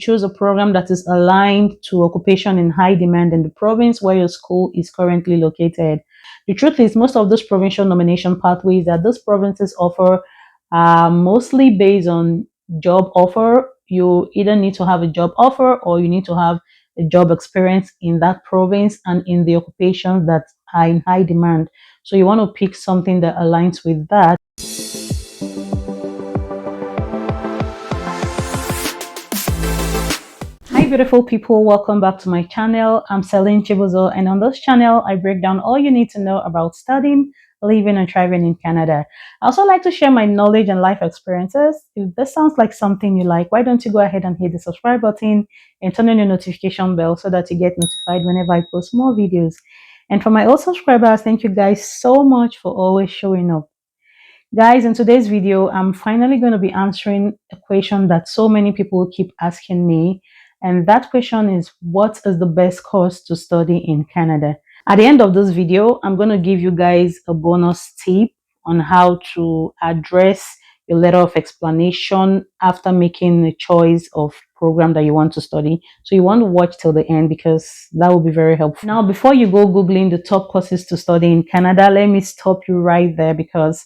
choose a program that is aligned to occupation in high demand in the province where your school is currently located. The truth is, most of those provincial nomination pathways that those provinces offer are mostly based on job offer. You either need to have a job offer or you need to have a job experience in that province and in the occupations that are in high demand. So you want to pick something that aligns with that. Hi beautiful people, welcome back to my channel. I'm Celine Chibuzo, and on this channel I break down all you need to know about studying, living and thriving in Canada. I also like to share my knowledge and life experiences. If this sounds like something you like, why don't you go ahead and hit the subscribe button and turn on your notification bell so that you get notified whenever I post more videos. And for my old subscribers, thank you guys so much for always showing up. Guys, in today's video, I'm finally going to be answering a question that so many people keep asking me. And that question is, what is the best course to study in Canada? At the end of this video, I'm going to give you guys a bonus tip on how to address your letter of explanation after making a choice of program that you want to study. So you want to watch till the end because that will be very helpful. Now, before you go Googling the top courses to study in Canada, let me stop you right there because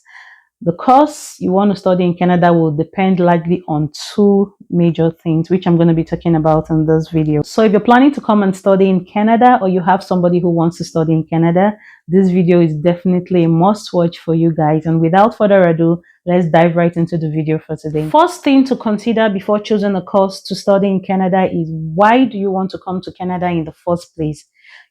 the course you want to study in Canada will depend largely on two major things, which I'm going to be talking about in this video. So if you're planning to come and study in Canada, or you have somebody who wants to study in Canada, this video is definitely a must watch for you guys. And without further ado, let's dive right into the video for today. First thing to consider before choosing a course to study in Canada is, why do you want to come to Canada in the first place?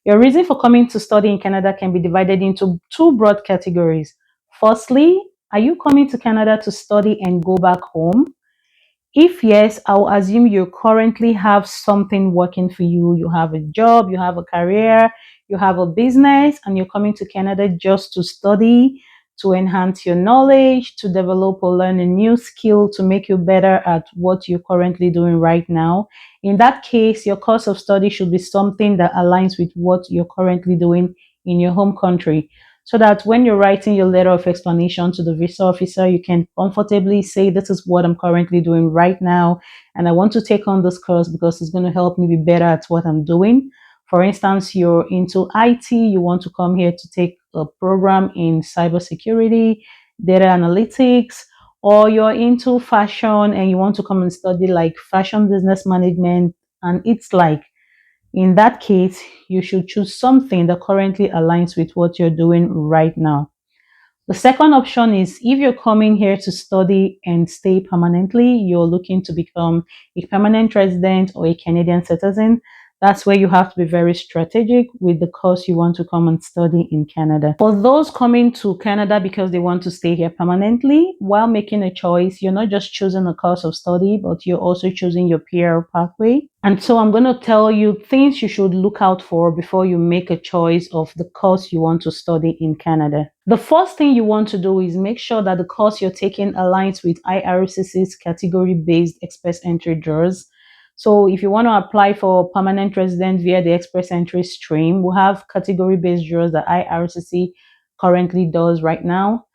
Your reason for coming to study in Canada can be divided into two broad categories. Firstly, are you coming to Canada to study and go back home? If yes, I'll assume you currently have something working for you. You have a job, you have a career, you have a business, and you're coming to Canada just to study, to enhance your knowledge, to develop or learn a new skill to make you better at what you're currently doing right now. In that case, your course of study should be something that aligns with what you're currently doing in your home country, so that when you're writing your letter of explanation to the visa officer, you can comfortably say, this is what I'm currently doing right now, and I want to take on this course because it's going to help me be better at what I'm doing. For instance, you're into IT, you want to come here to take a program in cybersecurity, data analytics, or you're into fashion and you want to come and study like fashion business management, and it's like, in that case, you should choose something that currently aligns with what you're doing right now. The second option is, if you're coming here to study and stay permanently, you're looking to become a permanent resident or a Canadian citizen. That's where you have to be very strategic with the course you want to come and study in Canada. For those coming to Canada because they want to stay here permanently, while making a choice, you're not just choosing a course of study, but you're also choosing your PR pathway. And so I'm going to tell you things you should look out for before you make a choice of the course you want to study in Canada. The first thing you want to do is make sure that the course you're taking aligns with IRCC's category-based express entry draws. So if you want to apply for permanent resident via the express entry stream, we have category-based draws that IRCC currently does right now.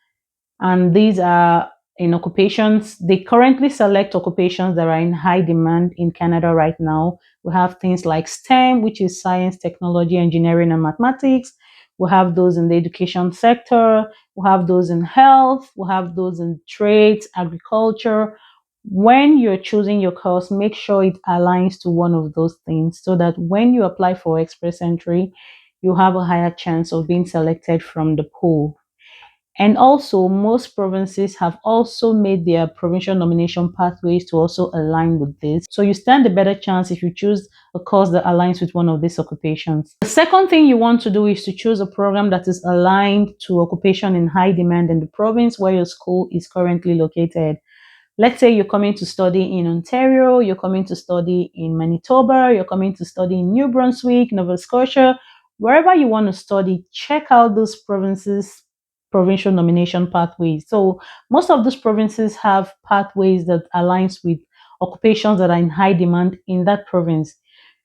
And these are in occupations. They currently select occupations that are in high demand in Canada right now. We have things like STEM, which is science, technology, engineering, and mathematics. We have those in the education sector. We have those in health. We have those in trades, agriculture. When you're choosing your course, make sure it aligns to one of those things so that when you apply for express entry, you have a higher chance of being selected from the pool. And also, most provinces have also made their provincial nomination pathways to also align with this. So you stand a better chance if you choose a course that aligns with one of these occupations. The second thing you want to do is to choose a program that is aligned to occupation in high demand in the province where your school is currently located. Let's say you're coming to study in Ontario, you're coming to study in Manitoba, you're coming to study in New Brunswick, Nova Scotia. Wherever you want to study, check out those provinces' provincial nomination pathways. So most of those provinces have pathways that aligns with occupations that are in high demand in that province.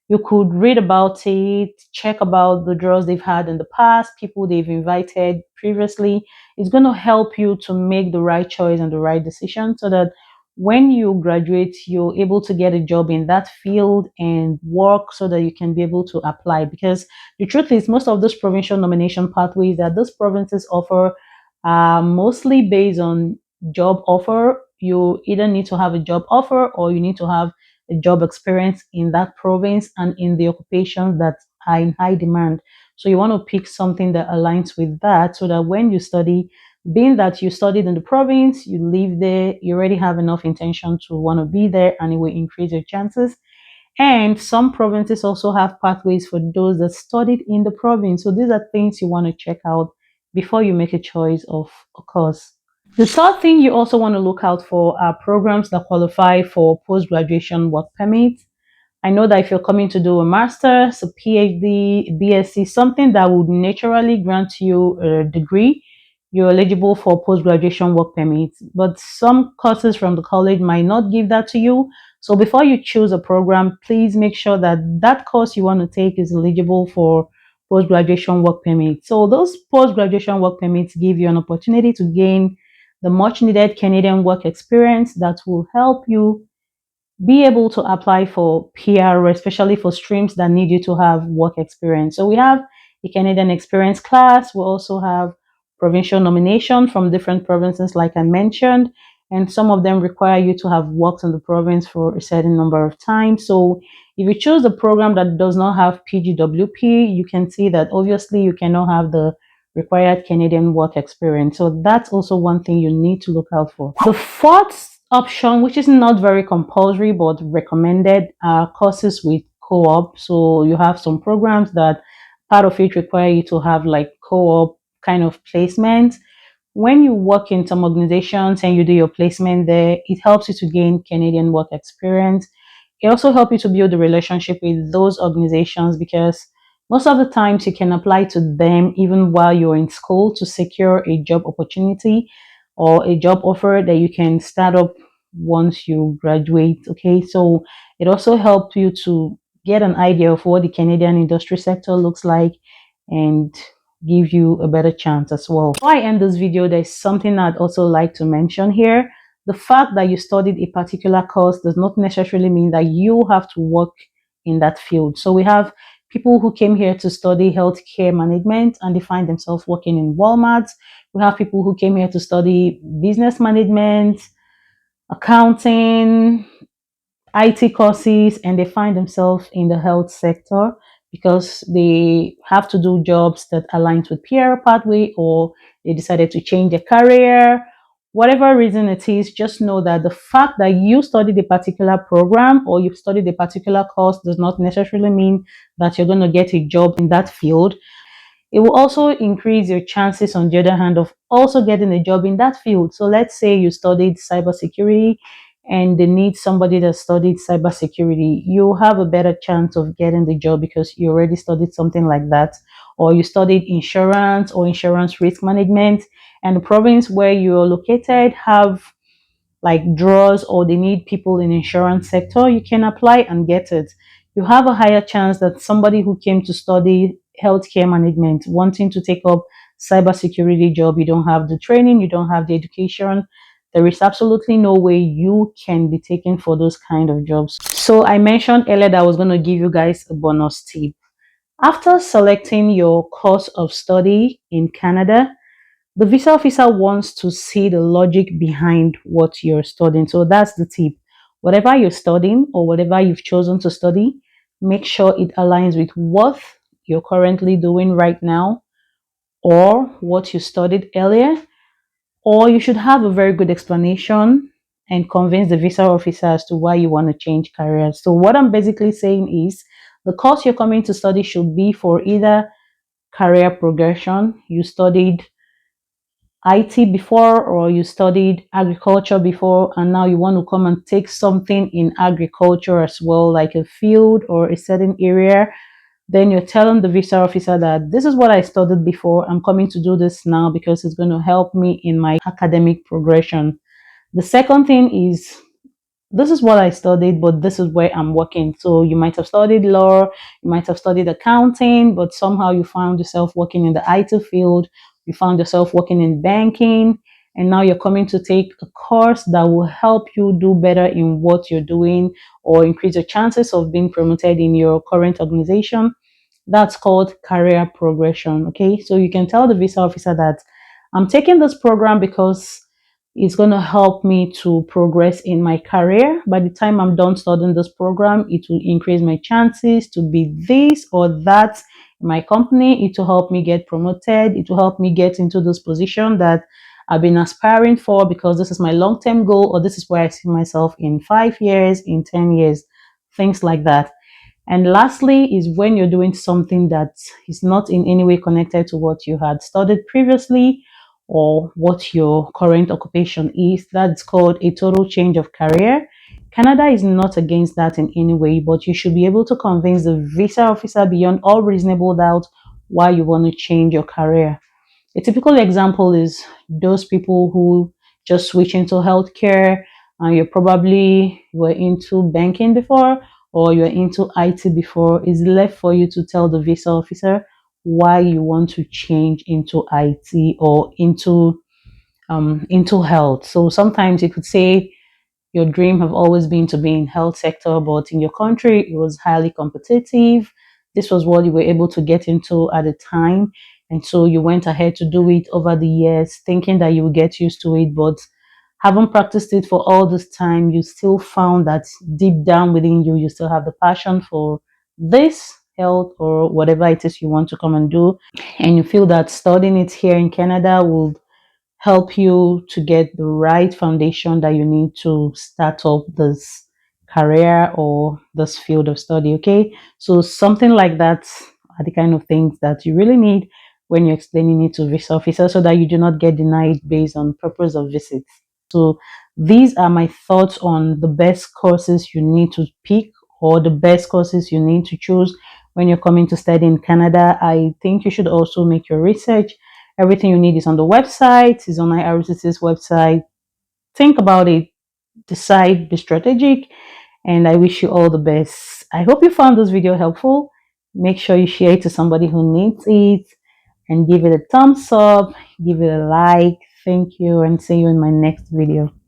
You could read about it, check about the draws they've had in the past, people they've invited previously. It's going to help you to make the right choice and the right decision so that when you graduate, you're able to get a job in that field and work so that you can be able to apply. Because the truth is, most of those provincial nomination pathways that those provinces offer are mostly based on job offer. You either need to have a job offer or you need to have a job experience in that province and in the occupations that are in high demand. So you want to pick something that aligns with that so that when you study, being that you studied in the province, you live there, you already have enough intention to want to be there and it will increase your chances. And some provinces also have pathways for those that studied in the province. So these are things you want to check out before you make a choice of a course. The third thing you also want to look out for are programs that qualify for post-graduation work permit. I know that if you're coming to do a master's, a PhD, a BSc, something that would naturally grant you a degree, you're eligible for post-graduation work permits. But some courses from the college might not give that to you. So before you choose a program, please make sure that that course you want to take is eligible for post-graduation work permits. So those post-graduation work permits give you an opportunity to gain the much needed Canadian work experience that will help you be able to apply for PR, especially for streams that need you to have work experience. So we have a Canadian experience class. We also have provincial nomination from different provinces, like I mentioned, and some of them require you to have worked in the province for a certain number of times. So if you choose a program that does not have PGWP, you can see that obviously you cannot have the required Canadian work experience. So that's also one thing you need to look out for. The fourth option, which is not very compulsory but recommended, are courses with co-op. So you have some programs that part of it require you to have like co-op kind of placement. When you work in some organizations and you do your placement there, it helps you to gain Canadian work experience. It also helps you to build a relationship with those organizations because most of the times you can apply to them even while you're in school to secure a job opportunity or a job offer that you can start up once you graduate. Okay, so it also helps you to get an idea of what the Canadian industry sector looks like and give you a better chance as well. Before I end this video, there's something I'd also like to mention here. The fact that you studied a particular course does not necessarily mean that you have to work in that field. So we have people who came here to study healthcare management and they find themselves working in Walmart. We have people who came here to study business management, accounting, IT courses, and they find themselves in the health sector because they have to do jobs that align with PR pathway or they decided to change their career. Whatever reason it is, just know that the fact that you studied a particular program or you've studied a particular course does not necessarily mean that you're going to get a job in that field. It will also increase your chances, on the other hand, of also getting a job in that field. So let's say you studied cybersecurity and they need somebody that studied cybersecurity. You have a better chance of getting the job because you already studied something like that. Or you studied insurance or insurance risk management, and the province where you're located have like draws or they need people in insurance sector, you can apply and get it. You have a higher chance that somebody who came to study healthcare management wanting to take up cybersecurity job, you don't have the training, you don't have the education. There is absolutely no way you can be taken for those kind of jobs. So I mentioned earlier that I was going to give you guys a bonus tip. After selecting your course of study in Canada, the visa officer wants to see the logic behind what you're studying. So that's the tip. Whatever you're studying or whatever you've chosen to study, make sure it aligns with what you're currently doing right now or what you studied earlier. Or you should have a very good explanation and convince the visa officer as to why you want to change careers. So what I'm basically saying is the course you're coming to study should be for either career progression. You studied IT before or you studied agriculture before and now you want to come and take something in agriculture as well, like a field or a certain area, then you're telling the visa officer that this is what I studied before. I'm coming to do this now because it's going to help me in my academic progression. The second thing is this is what I studied, but this is where I'm working. So you might have studied law, you might have studied accounting, but somehow you found yourself working in the IT field, you found yourself working in banking, and now you're coming to take a course that will help you do better in what you're doing or increase your chances of being promoted in your current organization. That's called career progression. Okay, so you can tell the visa officer that I'm taking this program because it's going to help me to progress in my career. By the time I'm done studying this program, it will increase my chances to be this or that in my company. It will help me get promoted. It will help me get into this position that I've been aspiring for, because this is my long term goal, or this is where I see myself in 5 years, in 10 years, things like that. And lastly is when you're doing something that is not in any way connected to what you had studied previously or what your current occupation is. That's called a total change of career. Canada is not against that in any way, but you should be able to convince the visa officer beyond all reasonable doubt why you want to change your career. A typical example is those people who just switch into healthcare, and you probably were into banking before or you're into IT before. It's left for you to tell the visa officer why you want to change into IT or into health. So sometimes you could say your dream have always been to be in health sector, but in your country it was highly competitive. This was what you were able to get into at the time, and so you went ahead to do it over the years thinking that you would get used to it, but haven't practiced it for all this time. You still found that deep down within you, you still have the passion for this health or whatever it is you want to come and do, and you feel that studying it here in Canada will help you to get the right foundation that you need to start up this career or this field of study. Okay, so something like that are the kind of things that you really need when you're explaining it to visa officer, so that you do not get denied based on purpose of visit. So these are my thoughts on the best courses you need to pick, or the best courses you need to choose when you're coming to study in Canada. I think you should also make your research. Everything you need is on the website, is on IRCC's website. Think about it, decide, be strategic, and I wish you all the best. I hope you found this video helpful. Make sure you share it to somebody who needs it, and give it a thumbs up, give it a like. Thank you, and see you in my next video.